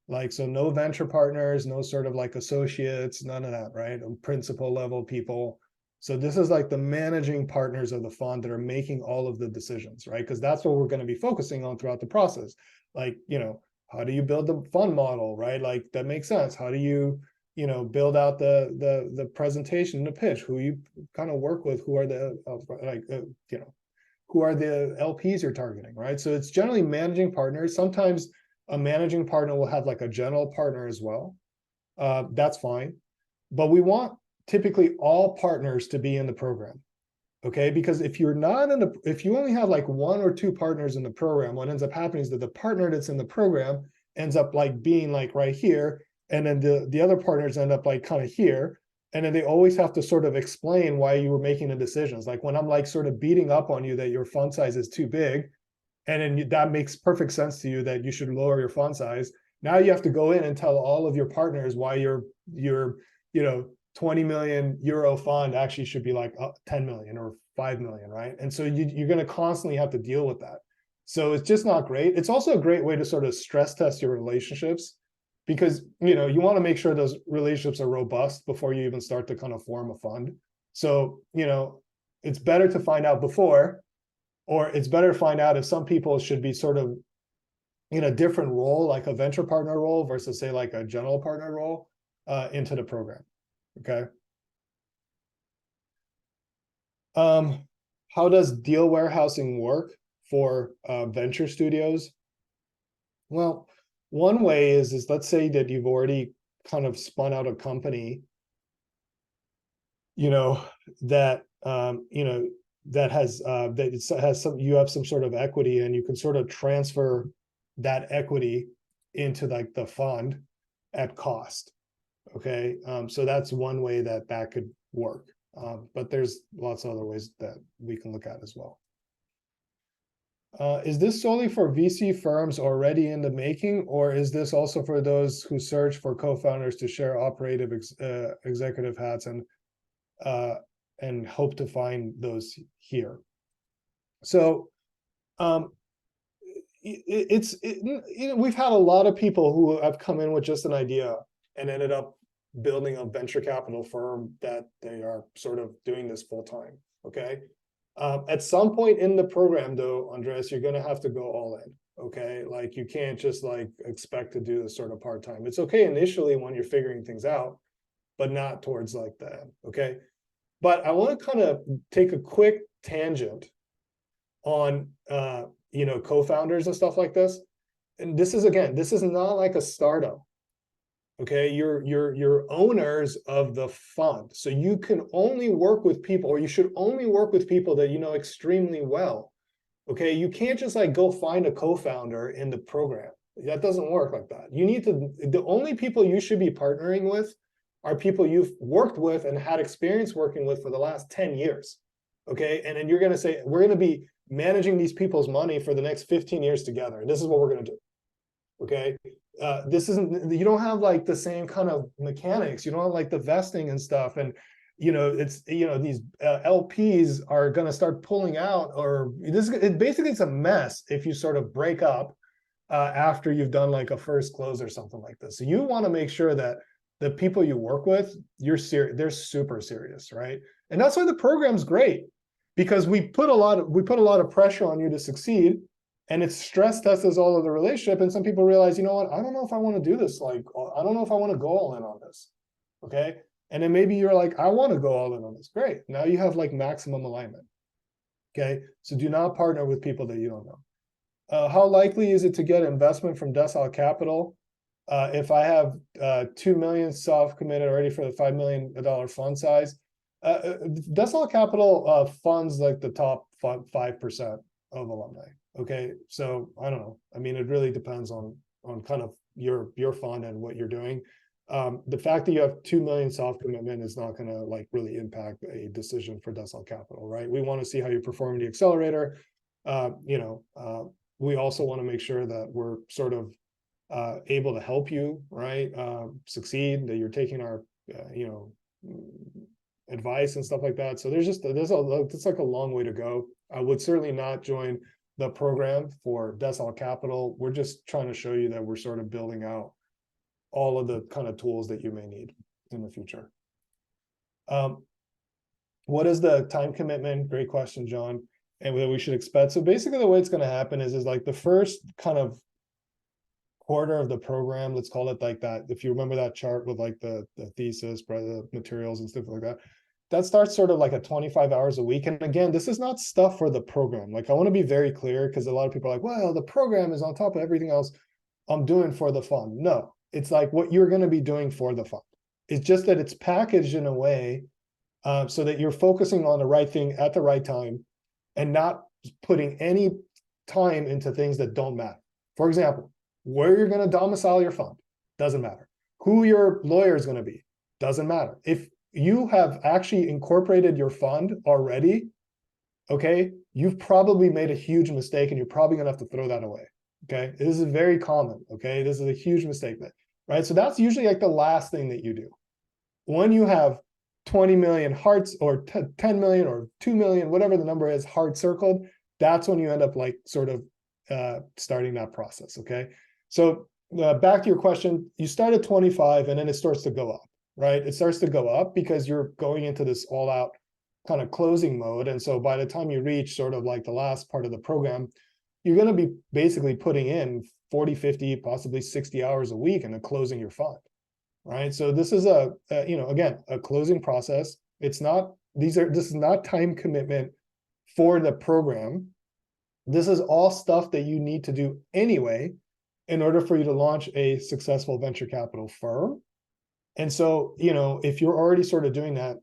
A: Like, so no venture partners, no sort of like associates, none of that, right? Principal level people. So this is like the managing partners of the fund that are making all of the decisions, right? Because that's what we're going to be focusing on throughout the process. Like, how do you build the fund model, right? Like that makes sense. How do you, build out the presentation, the pitch, who you kind of work with, who are the who are the LPs you're targeting, right? So it's generally managing partners. Sometimes a managing partner will have like a general partner as well. That's fine, but we want typically all partners to be in the program. Okay, because if you're not if you only have like 1 or 2 partners in the program, what ends up happening is that the partner that's in the program ends up like being like right here, and then the other partners end up like kind of here, and then they always have to sort of explain why you were making the decisions. Like when I'm like sort of beating up on you that your font size is too big, and then that makes perfect sense to you that you should lower your font size. Now you have to go in and tell all of your partners why your 20 million euro fund actually should be like 10 million or 5 million, right? And so you're going to constantly have to deal with that. So it's just not great. It's also a great way to sort of stress test your relationships, because you want to make sure those relationships are robust before you even start to kind of form a fund. So it's better to find out before, or it's better to find out if some people should be sort of in a different role, like a venture partner role versus say like a general partner role into the program. Okay. How does deal warehousing work for venture studios? Well, one way is let's say that you've already kind of spun out a company, that that has some, you have some sort of equity, and you can sort of transfer that equity into like the fund at cost. Okay, so that's one way that could work, but there's lots of other ways that we can look at as well. Is this solely for VC firms already in the making, or is this also for those who search for co-founders to share operative executive hats and hope to find those here? So we've had a lot of people who have come in with just an idea and ended up building a venture capital firm that they are sort of doing this full time. Okay. At some point in the program, though, Andres, you're going to have to go all in. Okay. Like you can't just like expect to do this sort of part time. It's okay initially when you're figuring things out, but not towards like the end. Okay. But I want to kind of take a quick tangent on, co-founders and stuff like this. And this is not like a startup. Okay, you're owners of the fund, so you can only work with people, or you should only work with people that you know extremely well. Okay, you can't just like go find a co-founder in the program. That doesn't work like that. The only people you should be partnering with are people you've worked with and had experience working with for the last 10 years. Okay, and then you're going to say, we're going to be managing these people's money for the next 15 years together. This is what we're going to do. Okay, this isn't, you don't have like the same kind of mechanics. You don't have like the vesting and stuff. And it's, these LPs are going to start pulling out, or basically it's a mess if you sort of break up after you've done like a first close or something like this. So you want to make sure that the people you work with, they're super serious, right? And that's why the program's great, because we put a lot of pressure on you to succeed, and it stress tests all of the relationship. And some people realize, you know what, I don't know if I want to do this. Like, I don't know if I want to go all in on this. Okay. And then maybe you're like, I want to go all in on this. Great. Now you have like maximum alignment. Okay. So do not partner with people that you don't know. How likely is it to get investment from Decile Capital? If I have 2 million soft committed already for the $5 million fund size, Decile Capital funds like the top 5% of alumni. Okay, so I don't know. I mean, it really depends on kind of your fund and what you're doing. The fact that you have 2 million soft commitment is not going to like really impact a decision for Decile Capital, right? We want to see how you perform in the accelerator. We also want to make sure that we're sort of able to help you, right, succeed, that you're taking our advice and stuff like that. So it's like a long way to go. I would certainly not join the program for Decile Capital. We're just trying to show you that we're sort of building out all of the kind of tools that you may need in the future. What is the time commitment? Great question, John. And what we should expect. So basically the way it's going to happen is like the first kind of quarter of the program, let's call it like that. If you remember that chart with like the thesis, the materials and stuff like that, that starts sort of like at 25 hours a week. And again, this is not stuff for the program. Like I want to be very clear, because a lot of people are like, well, the program is on top of everything else I'm doing for the fund. No, it's like what you're going to be doing for the fund. It's just that it's packaged in a way so that you're focusing on the right thing at the right time and not putting any time into things that don't matter. For example, where you're going to domicile your fund, doesn't matter. Who your lawyer is going to be, doesn't matter. If you have actually incorporated your fund already, okay, you've probably made a huge mistake and you're probably going to have to throw that away. Okay, this is very common. Okay, this is a huge mistake, right? So that's usually like the last thing that you do. When you have 20 million hearts or 10 million or 2 million, whatever the number is, hard circled, that's when you end up like sort of starting that process. Okay, so back to your question, you start at 25 and then it starts to go up, right? It starts to go up because you're going into this all out kind of closing mode. And so by the time you reach sort of like the last part of the program, you're going to be basically putting in 40, 50, possibly 60 hours a week into closing your fund, right? So this is again, a closing process. It's not, this is not time commitment for the program. This is all stuff that you need to do anyway in order for you to launch a successful venture capital firm. And so, if you're already sort of doing that,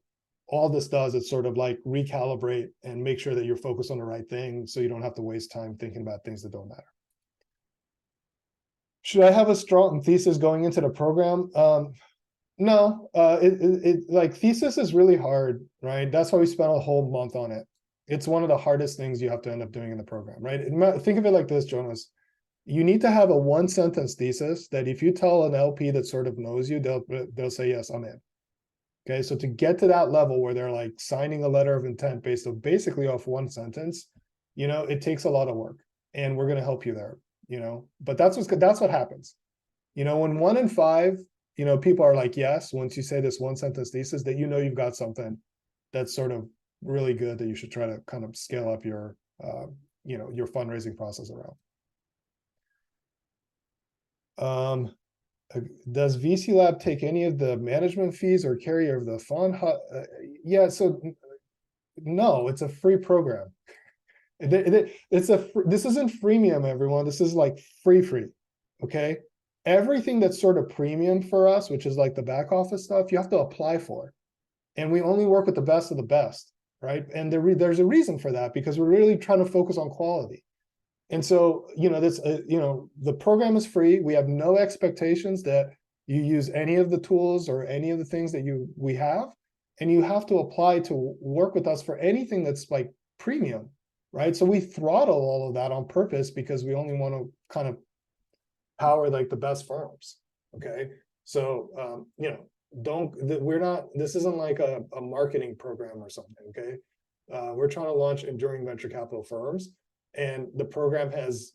A: all this does is sort of like recalibrate and make sure that you're focused on the right thing so you don't have to waste time thinking about things that don't matter. Should I have a strong thesis going into the program? No, like thesis is really hard, right? That's why we spent a whole month on it. It's one of the hardest things you have to end up doing in the program, right? Think of it like this, Jonas. You need to have a 1-sentence thesis that if you tell an LP that sort of knows you, they'll say, yes, I'm in. Okay, so to get to that level where they're like signing a letter of intent basically off 1 sentence, it takes a lot of work, and we're going to help you there, but that's what happens. When 1 in 5, people are like, yes, once you say this 1-sentence thesis, that you've got something that's sort of really good that you should try to kind of scale up your your fundraising process around. Does VC Lab take any of the management fees or carry over the fund? Yeah, so no, it's a free program. This isn't freemium, everyone. This is like free. Okay, everything that's sort of premium for us, which is like the back office stuff, you have to apply for, and we only work with the best of the best, right? And there's a reason for that, because we're really trying to focus on quality. And so, the program is free. We have no expectations that you use any of the tools or any of the things that we have, and you have to apply to work with us for anything that's like premium, right? So we throttle all of that on purpose because we only want to kind of power like the best firms. Okay, so we're not, this isn't like a marketing program or something, okay? We're trying to launch enduring venture capital firms, and the program has,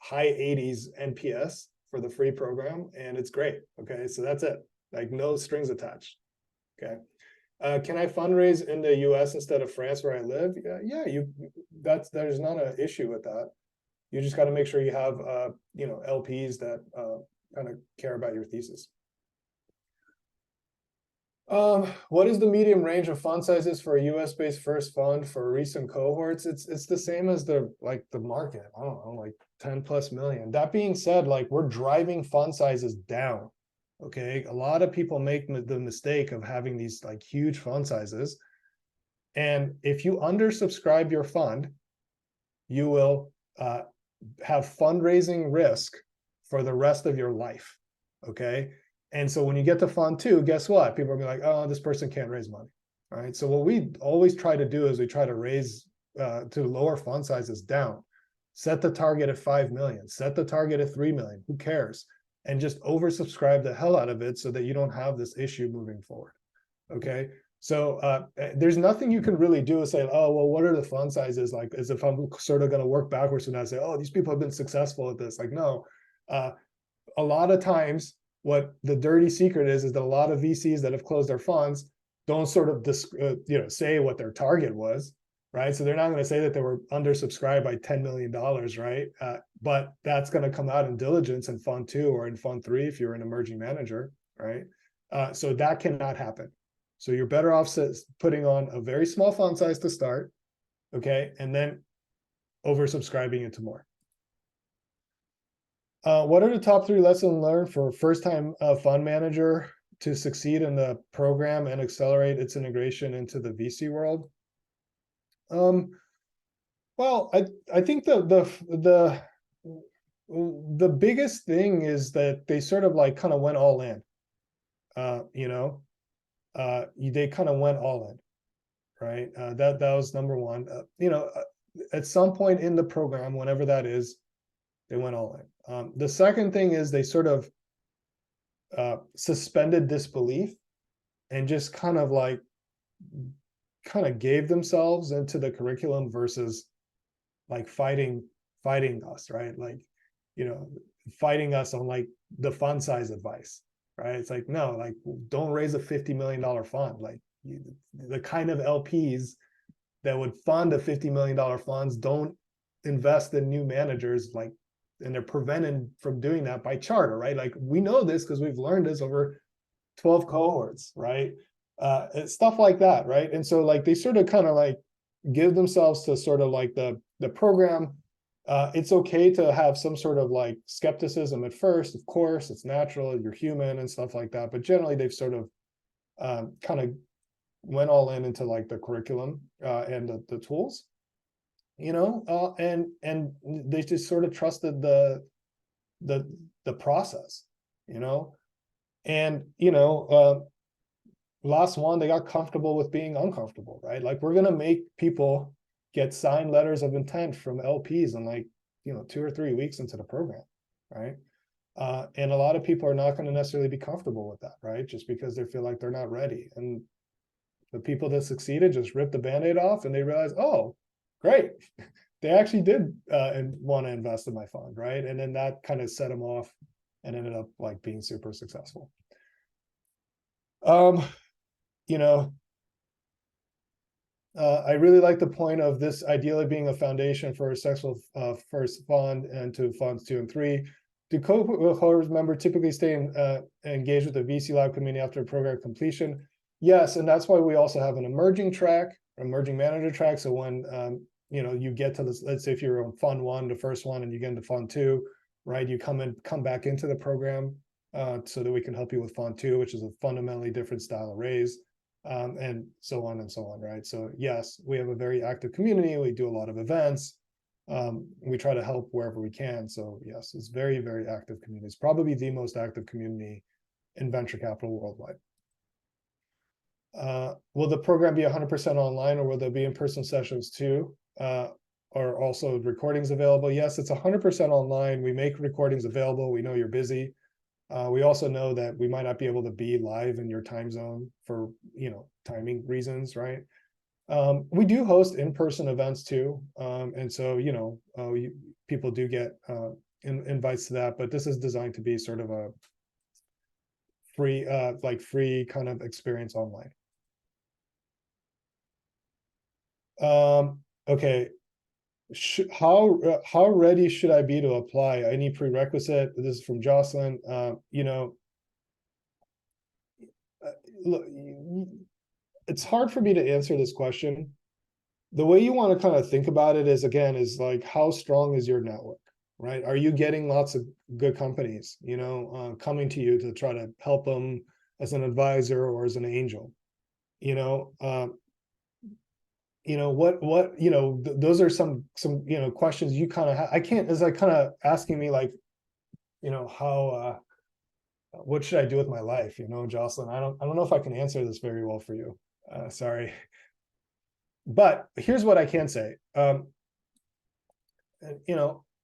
A: high 80s NPS for the free program, and it's great, okay? So that's it, like no strings attached, okay? Can I fundraise in the US instead of France where I live? Yeah, there's not an issue with that. You just got to make sure you have, LPs that kind of care about your thesis. What is the medium range of fund sizes for a US-based first fund for recent cohorts? It's the same as the market. I don't know, like 10 plus million. That being said, like we're driving fund sizes down. Okay, a lot of people make the mistake of having these like huge fund sizes, and if you undersubscribe your fund, you will have fundraising risk for the rest of your life. Okay. And so when you get to fund two, guess what? People are gonna be like, oh, this person can't raise money. All right. So what we always try to do is we try to raise to lower fund sizes down. Set the target at 5 million, set the target at 3 million. Who cares? And just oversubscribe the hell out of it so that you don't have this issue moving forward. Okay. So there's nothing you can really do is say, oh, well, what are the fund sizes? Like, as if I'm sort of going to work backwards and I say, oh, these people have been successful at this. Like, no, a lot of times what the dirty secret is that a lot of VCs that have closed their funds don't sort of, say what their target was, right? So they're not going to say that they were undersubscribed by $10 million, right? But that's going to come out in diligence in fund two or in fund three if you're an emerging manager, right? So that cannot happen. So you're better off putting on a very small font size to start, okay, and then oversubscribing into more. What are the top 3 lessons learned for first-time fund manager to succeed in the program and accelerate its integration into the VC world? Well, I think the biggest thing is that they sort of like kind of went all in. They kind of went all in, right? That was number one. At some point in the program, whenever that is, they went all in. The second thing is they sort of suspended disbelief and just kind of gave themselves into the curriculum versus like fighting us, right? Like, fighting us on like the fund size advice, right? It's like, no, like don't raise a $50 million fund. Like the kind of LPs that would fund a $50 million funds don't invest in new managers, like, and they're prevented from doing that by charter, right? Like we know this because we've learned this over 12 cohorts, right? Stuff like that, right? And so like they sort of kind of like give themselves to sort of like the program. It's okay to have some sort of like skepticism at first, of course, it's natural, you're human and stuff like that. But generally they've sort of kind of went all into like the curriculum and the tools, and they just sort of trusted the process, and last one, they got comfortable with being uncomfortable, right? Like we're gonna make people get signed letters of intent from LPs in like 2 or 3 weeks into the program, right? And a lot of people are not going to necessarily be comfortable with that, right? Just because they feel like they're not ready. And the people that succeeded just ripped the Band-Aid off and they realized, oh, great, they actually did want to invest in my fund, right? And then that kind of set them off and ended up like being super successful. I really like the point of this ideally being a foundation for a successful first fund and to funds 2 and 3. Do cohort members typically stay engaged with the VC lab community after program completion? Yes, and that's why we also have an emerging manager track. So when you get to this, let's say if you're on fund 1, the first one, and you get into fund 2, right? You come back into the program so that we can help you with fund 2, which is a fundamentally different style of raise. And so on and so on, right? So yes, we have a very active community. We do a lot of events. We try to help wherever we can. So yes, it's very, very active community. It's probably the most active community in venture capital worldwide. Will the program be 100% online, or will there be in-person sessions too? Or also recordings available? Yes, it's 100% online. We make recordings available. We know you're busy. We also know that we might not be able to be live in your time zone for, timing reasons, right? We do host in-person events too. And so, people do get invites to that, but this is designed to be sort of a free kind of experience online. Okay. How ready should I be to apply? Any prerequisite? This is from Jocelyn. Look, it's hard for me to answer this question. The way you want to kind of think about it is, again, is like, how strong is your network, right? Are you getting lots of good companies, coming to you to try to help them as an advisor or as an angel? Those are some questions you kind of have. I can't, is like kind of asking me like, how what should I do with my life, Jocelyn? I don't know if I can answer this very well for you. Sorry. But here's what I can say.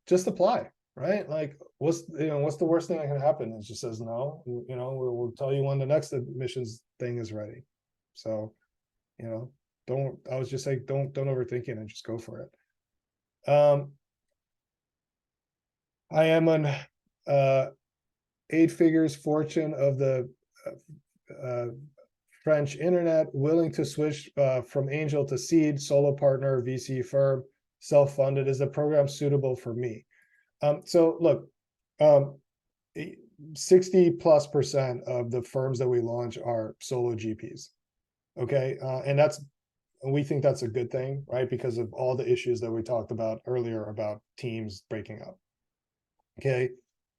A: Just apply, right? Like, what's the worst thing that can happen? It just says no. We'll tell you when the next admissions thing is ready. So, I was just like, don't overthink it and just go for it. I am an 8 figures fortune of the French internet, willing to switch from angel to seed, solo partner, VC firm, self-funded. Is the program suitable for me? So look, 60+% of the firms that we launch are solo GPs. Okay, and we think that's a good thing, right? Because of all the issues that we talked about earlier about teams breaking up. Okay.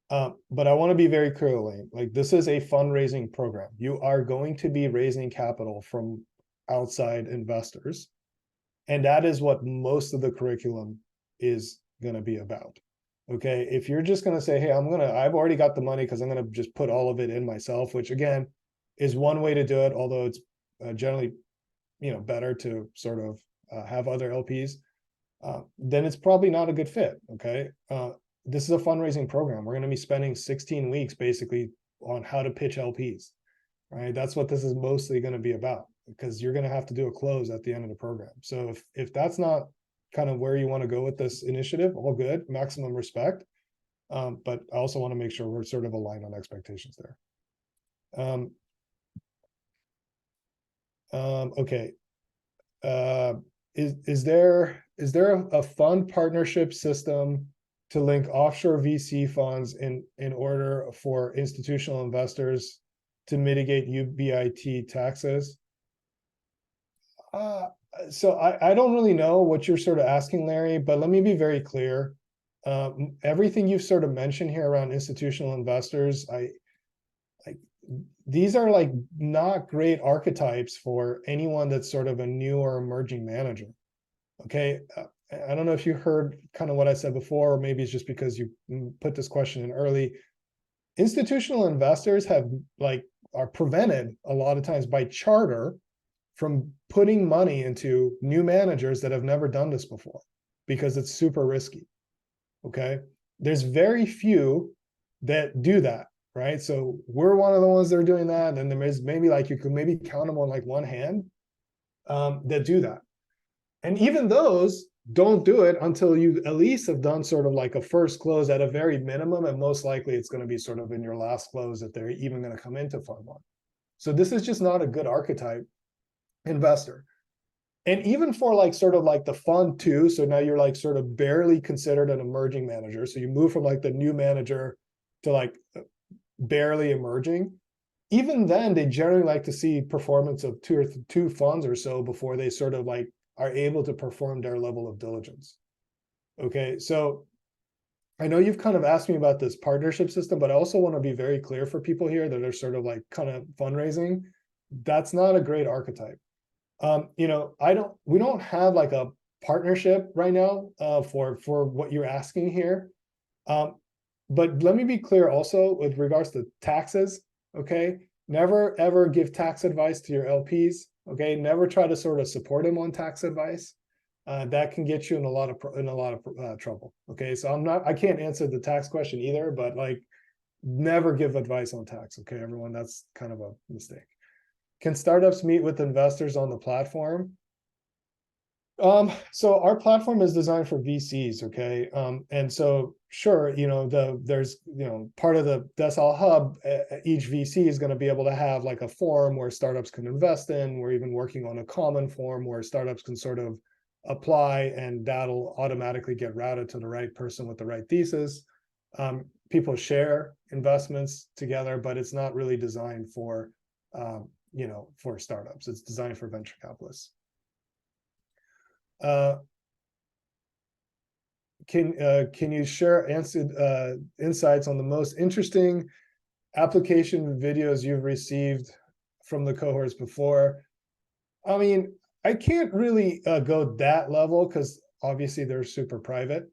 A: But I want to be very clear, Elaine, like, this is a fundraising program. You are going to be raising capital from outside investors. And that is what most of the curriculum is going to be about. Okay. If you're just going to say, hey, I've already got the money because I'm going to just put all of it in myself, which again is one way to do it, although it's generally, better to sort of have other LPs, then it's probably not a good fit. Okay. This is a fundraising program. We're going to be spending 16 weeks basically on how to pitch LPs, right? That's what this is mostly going to be about, because you're going to have to do a close at the end of the program. So if that's not kind of where you want to go with this initiative, all good, maximum respect. But I also want to make sure we're sort of aligned on expectations there. Okay. Is there a fund partnership system to link offshore VC funds in order for institutional investors to mitigate UBIT taxes? So I don't really know what you're sort of asking, Larry, but let me be very clear. Everything you've sort of mentioned here around institutional investors, these are like not great archetypes for anyone that's sort of a new or emerging manager. Okay. I don't know if you heard kind of what I said before, or maybe it's just because you put this question in early. Institutional investors are prevented a lot of times by charter from putting money into new managers that have never done this before, because it's super risky. Okay. There's very few that do that, right? So we're one of the ones that are doing that. And there's maybe you could maybe count them on one hand that do that. And even those don't do it until you at least have done sort of a first close at a very minimum. And most likely it's going to be sort of in your last close if they're even going to come into fund one. So this is just not a good archetype investor. And even for the fund two, so now you're sort of barely considered an emerging manager. So you move from the new manager to barely emerging. Even then, they generally like to see performance of two funds or so before they sort of are able to perform their level of diligence. Okay, so I know you've kind of asked me about this partnership system, but I also want to be very clear for people here that are sort of kind of fundraising. That's not a great archetype. We don't have a partnership right now for what you're asking here. But let me be clear also with regards to taxes. Okay, never ever give tax advice to your LPs. Okay, never try to sort of support them on tax advice. That can get you in a lot of trouble. Okay, so I can't answer the tax question either, but Never give advice on tax, okay, everyone? That's kind of a mistake. Can startups meet with investors on the platform? So our platform is designed for VCs, okay? And so sure, there's part of the Desal Hub, each VC is going to be able to have like a forum where startups can invest in. We're even working on a common forum where startups can sort of apply, and that'll automatically get routed to the right person with the right thesis. People share investments together, but it's not really designed for for startups. It's designed for venture capitalists. Can you share insights on the most interesting application videos you've received from the cohorts before? I mean, I can't really go that level because obviously they're super private.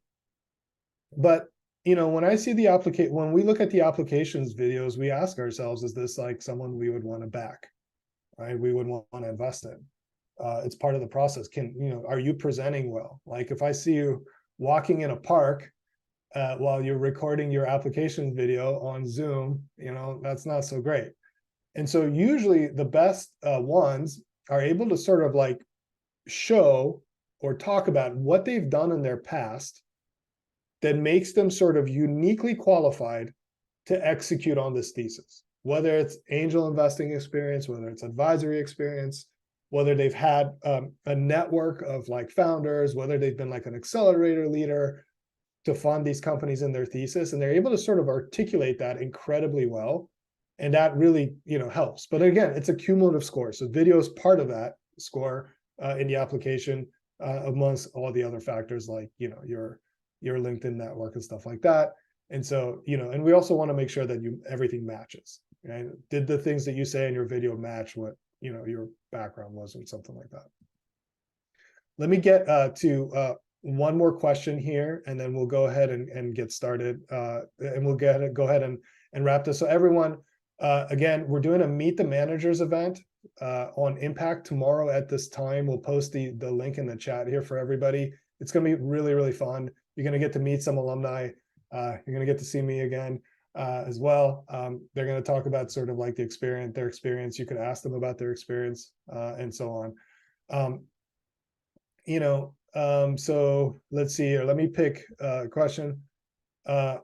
A: But when I see when we look at the applications videos, we ask ourselves, is this like someone we would want to back, right? We would want to invest in. It's part of the process. Are you presenting well? Like if I see you walking in a park while you're recording your application video on Zoom, that's not so great. And so usually the best ones are able to sort of like show or talk about what they've done in their past that makes them sort of uniquely qualified to execute on this thesis, whether it's angel investing experience, whether it's advisory experience, whether they've had a network of like founders, whether they've been like an accelerator leader to fund these companies in their thesis, and they're able to sort of articulate that incredibly well. And that really, helps. But again, it's a cumulative score. So video is part of that score in the application amongst all the other factors like, your LinkedIn network and stuff like that. And so, and we also want to make sure that everything matches. Right? Did the things that you say in your video match what your background was or something like that? Let me get to one more question here, and then we'll go ahead and get started. And we'll go ahead and wrap this. So everyone, again, we're doing a Meet the Managers event on Impact tomorrow at this time. We'll post the link in the chat here for everybody. It's going to be really, really fun. You're going to get to meet some alumni. You're going to get to see me again as well. They're going to talk about sort of like their experience. You could ask them about their experience and so on. So let's see here. Let me pick a question. There's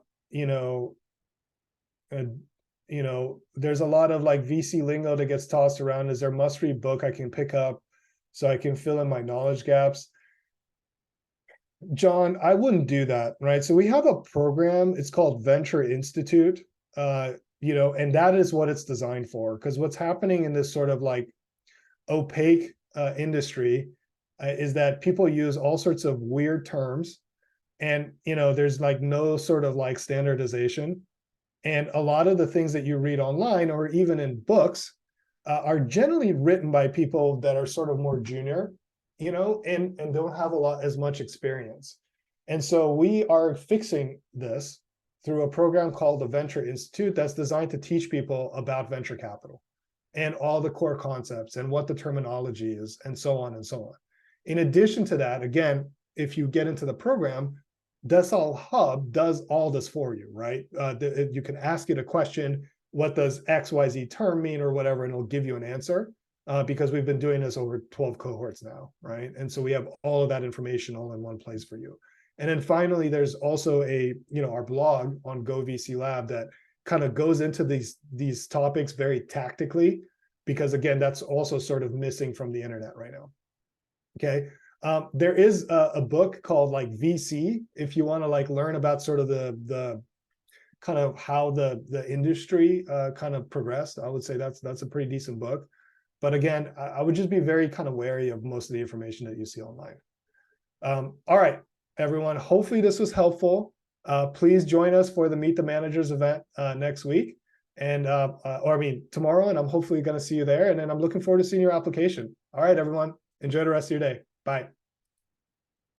A: a lot of like VC lingo that gets tossed around. Is there a must-read book I can pick up so I can fill in my knowledge gaps? John, I wouldn't do that, right? So we have a program, it's called Venture Institute, and that is what it's designed for. Because what's happening in this sort of like opaque industry is that people use all sorts of weird terms, and there's like no sort of like standardization. And a lot of the things that you read online or even in books are generally written by people that are sort of more junior, and don't have as much experience. And so we are fixing this through a program called the Venture Institute that's designed to teach people about venture capital and all the core concepts and what the terminology is and so on and so on. In addition to that, again, if you get into the program, Desal Hub does all this for you, right? You can ask it a question, what does XYZ term mean or whatever, and it'll give you an answer. Because we've been doing this over 12 cohorts now, right? And so we have all of that information all in one place for you. And then finally, there's also our blog on Go VC Lab that kind of goes into these topics very tactically, because again, that's also sort of missing from the internet right now. Okay. There is a book called like VC, if you want to like learn about sort of the kind of how the industry kind of progressed. I would say that's a pretty decent book. But again, I would just be very kind of wary of most of the information that you see online. All right, everyone, hopefully this was helpful. Please join us for the Meet the Managers event next week, and tomorrow, and I'm hopefully going to see you there. And then I'm looking forward to seeing your application. All right, everyone, enjoy the rest of your day. Bye.